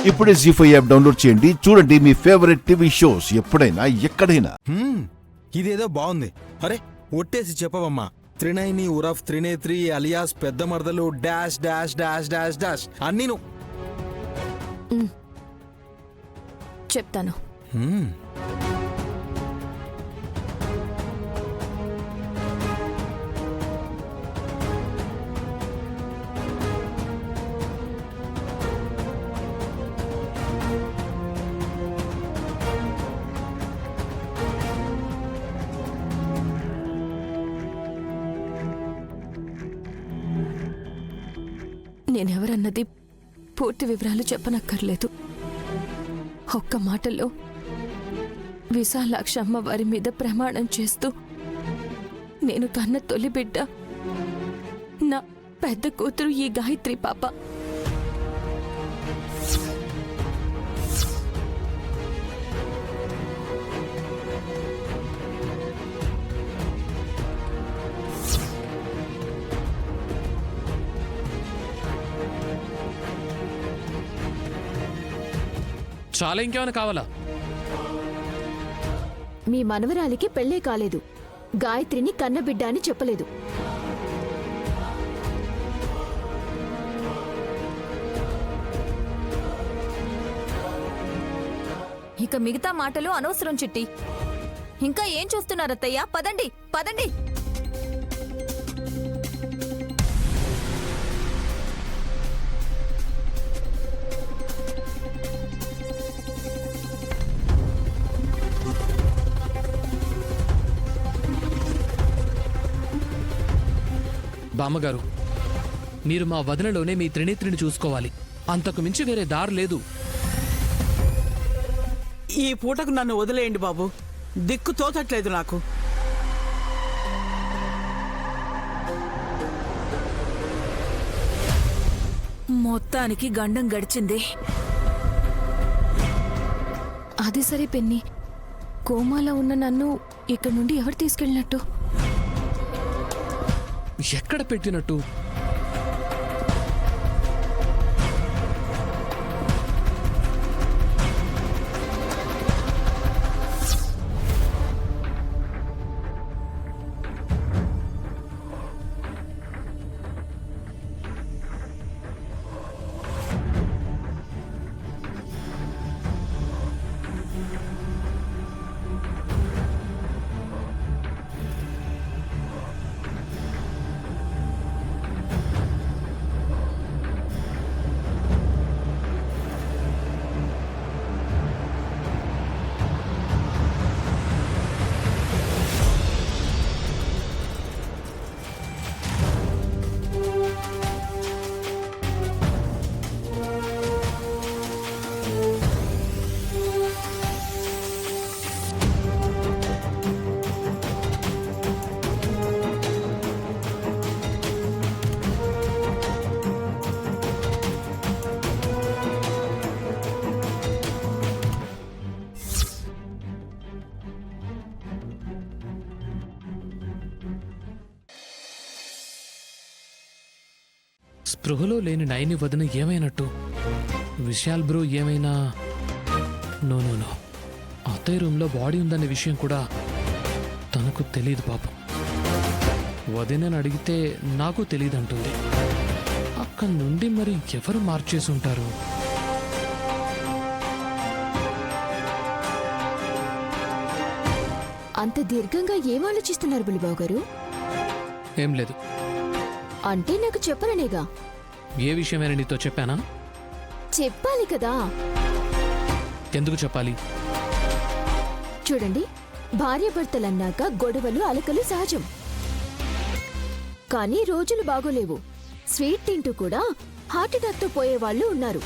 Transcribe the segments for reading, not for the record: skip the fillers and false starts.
ఇప్పుడే జీ5 app download చేయండి. చూడండి మీ ఫేవరెట్ టీవీ షోస్ ఎప్పుడైనా ఎక్కడైనా. ఇదేదో బాగుంది. అరే ఒట్టేసి చెప్పవమ్మా. త్రినైని ఉరఫ్ త్రినేత్రి అలియాస్ పెద్ద మరదలు dash dash dash dash dash అన్నీను చెప్తాను. నేనెవరన్నది పూర్తి వివరాలు చెప్పనక్కర్లేదు. ఒక్క మాటలో విశాలాక్షమ్మ వారి మీద ప్రమాణం చేస్తూ నేను కన్న తొలి బిడ్డ నా పెద్ద కూతురు ఈ గాయత్రి పాప. చాలా ఇంకేమైనా కావాలా? మీ మనవరాలికి పెళ్ళే కాలేదు, గాయత్రిని కన్నబిడ్డ అని చెప్పలేదు. ఇక మిగతా మాటలు అనవసరం చిట్టి. ఇంకా ఏం చూస్తున్నారత్తయ్యా? పదండి పదండి. బామ్మగారు, మీరు మా వదనలోనే మీ త్రినేత్రిని చూసుకోవాలి. అంతకు మించి వేరే దారి లేదు. ఈ పూటకు నన్ను వదిలేయండి బాబు. దిక్కు తోచట్లేదు నాకు. మొత్తానికి గండం గడిచింది. అది సరే పెన్ని, కోమాలో ఉన్న నన్ను ఇక్కడి నుండి ఎవరు తీసుకెళ్ళినట్టు? ఎక్కడ పెట్టినట్టు? స్పృహలో లేని నయని వదిన ఏమైనట్టు? విశాల్ బ్రో ఏమైనా? నో నో నో, అత్తయ్య రూమ్లో బాడీ ఉందనే విషయం కూడా తనకు తెలియదు పాపం. వదినని అడిగితే నాకు తెలియదంటుంది. అక్కడి నుండి మరి ఎవరు మార్చేసి ఉంటారు? అంత దీర్ఘంగా ఏం ఆలోచిస్తున్నారు బులిబాబు గారు? ఏం లేదు. అంటే నాకు చెప్పరనేగా? ఏ విషయమైనా నీతో చెప్పానా? చెప్పాలి కదా. ఎందుకు చెప్పాలి? చూడండి, భార్యాభర్తలన్నాక గొడవలు అలకలు సహజం. కానీ రోజులు బాగోలేవు. స్వీట్ తింటూ కూడా హార్ట్అటాక్తో పోయేవాళ్లు ఉన్నారు.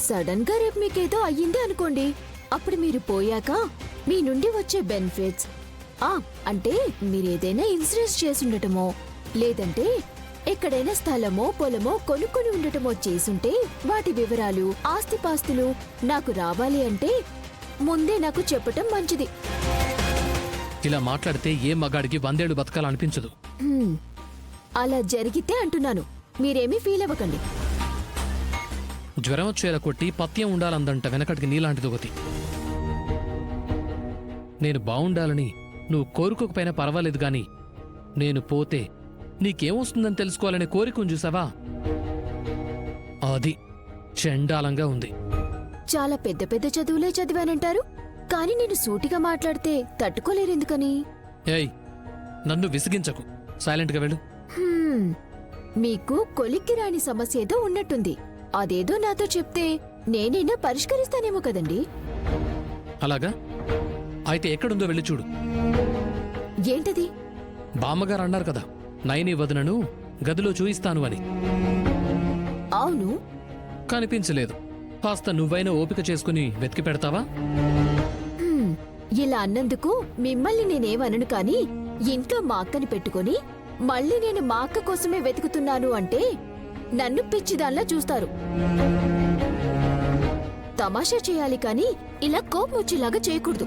సడన్ గా రేపు మీకేదో అయ్యింది అనుకోండి, అప్పుడు మీరు పోయాక మీ నుండి వచ్చే బెనిఫిట్స్, అంటే మీరేదైనా ఇన్సూరెన్స్ చేసుండటమో లేదంటే ఎక్కడైనా స్థలమో పొలమో కొనుక్కొని ఉండటమో చేసుంటే వాటి వివరాలు, ఆస్తిపాస్తులు నాకు రావాలి అంటే ముందే నాకు చెప్పటం మంచిది. ఇలా మాట్లాడితే ఏ మగాడికి 100 ఏళ్లు బతకాలనిపించదు. అలా జరిగితే అంటున్నాను, మీరేమీ ఫీల్ అవ్వకండి. జ్వరం వచ్చేలా కొట్టి పత్యం ఉండాలందంట వెనకటికి నీలాంటిది ఒకటి. నేను బావుండాలని నువ్వు కోరుకోకపోయినా పర్వాలేదు గాని నేను పోతే నీకేమొస్తుందని తెలుసుకోవాలనే కోరికను చూసావా, అది చండాలంగా ఉంది. చాలా పెద్ద పెద్ద చదువులే చదివానంటారు, కానీ నేను సూటిగా మాట్లాడితే తట్టుకోలేరెందుకని? ఏయ్, నన్ను విసిగించకు, సైలెంట్గా వెళ్ళు. హ్మ్, మీకు కొలిక్కి రాని సమస్య ఏదో ఉన్నట్టుంది. అదేదో నాతో చెప్తే నేనైనా పరిష్కరిస్తానేమో కదండి. అలాగా? అయితే ఎక్కడుందో వెళ్ళి చూడు. ఏంటది? బామ్మగారు అన్నారు కదా, నైని వదనను గదిలో చూయిస్తాను అని. అవును, కనిపించలేదు. కాస్త నువ్వైనా ఓపిక చేసుకుని వెతికి పెడతావా? హ్మ్, ఇలా అన్నందుకు మిమ్మల్ని నేనేమనను, కానీ ఇంట్లో మా అక్కని పెట్టుకొని మళ్ళీ నేను మా అక్క కోసమే వెతుకుతున్నాను అంటే నన్ను పిచ్చిదాన్లా చూస్తారు. తమాషా చేయాలి కానీ ఇలా కోపం వచ్చేలాగా చేయకూడదు.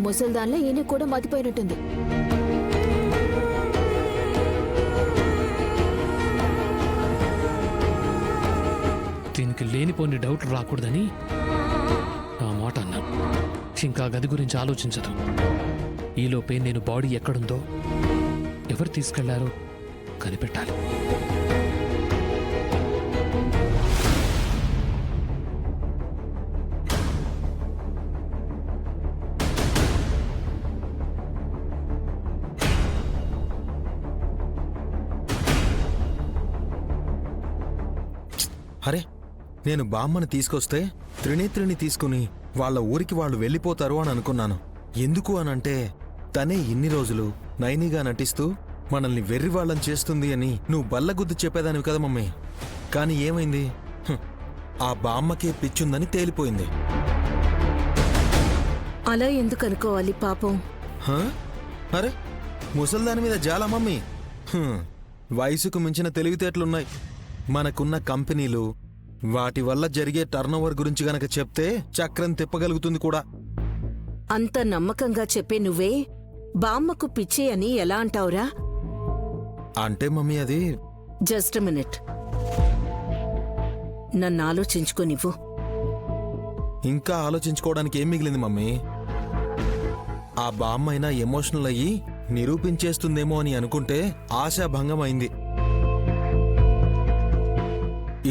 ముసల్దాన్లా ఈయన కూడా మతిపోయినట్టుంది. దీనికి లేనిపోని డౌట్లు రాకూడదని ఆ మాట అన్నాను. ఇంకా గది గురించి ఆలోచించదు. ఈలోపే నేను బాడీ ఎక్కడుందో, ఎవరు తీసుకెళ్లారో కనిపెట్టాలి. అరే, నేను బామ్మని తీసుకొస్తే త్రినేత్రిని తీసుకుని వాళ్ళ ఊరికి వాళ్ళు వెళ్ళిపోతారు అని అనుకున్నాను. ఎందుకు అనంటే తనే ఇన్ని రోజులు నైనిగా నటిస్తూ మనల్ని వెర్రివాళ్ళని చేస్తుంది అని నువ్వు బల్లగుద్దు చెప్పేదానివి కదా మమ్మీ. కానీ ఏమైంది? ఆ బామ్మకే పిచ్చుందని తేలిపోయింది. అలా ఎందుకు అనుకోవాలి పాపం? హ? అరే, ముసల్దాని మీద జాలా మమ్మీ. వయసుకు మించిన తెలివితేటలున్నాయి. మనకున్న కంపెనీలు, వాటి వల్ల జరిగే టర్నోవర్ గురించి గనక చెప్తే చక్రం తిప్పగలుగుతుంది కూడా. అంత నమ్మకంగా చెప్పే నువ్వే బామ్మకు పిచ్చి అని ఎలా అంటావురా? అంటే మమ్మీ అది జస్ట్ మినిట్, నన్ను ఆలోచించుకోనివ్వు. ఇంకా ఆలోచించుకోవడానికి ఏం మిగిలింది మమ్మీ? ఆ బామ్మైనా ఎమోషనల్ అయ్యి నిరూపించేస్తుందేమో అని అనుకుంటే ఆశాభంగం అయింది.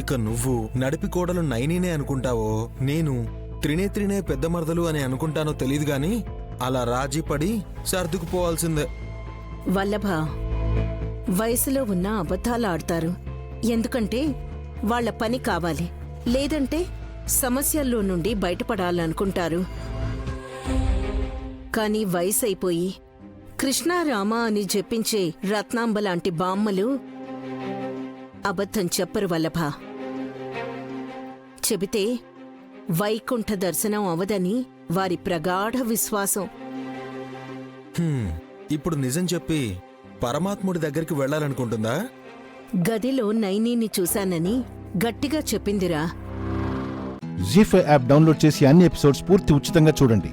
ఇక నువ్వు నడిపికోడలు నైనీనే అనుకుంటావో, నేను త్రినేత్రినే పెద్ద మరదలు అని అనుకుంటానో తెలీదు గాని అలా రాజీ పడి సర్దుకుపోవాల్సిందే. వల్లభ, వయసులో ఉన్న అబద్ధాలు ఆడతారు. ఎందుకంటే వాళ్ళ పని కావాలి, లేదంటే సమస్యల్లో నుండి బయటపడాలనుకుంటారు. కాని వయసైపోయి కృష్ణారామ అని చెప్పించే రత్నాంబ లాంటి బామ్మలు అబద్ధం చెప్పరు వల్లభ. చెబితే వైకుంఠ దర్శనం అవదని వారి ప్రగాఢ విశ్వాసం. ఇప్పుడు నిజం చెప్పి పరమాత్ముడి దగ్గరికి వెళ్ళాలనుకుంటుందా? గదిలో నైనీని చూశానని గట్టిగా చెప్పిందిరా. జీ5 యాప్ డౌన్లోడ్ చేసి అన్ని ఎపిసోడ్స్ పూర్తి ఉచితంగా చూడండి.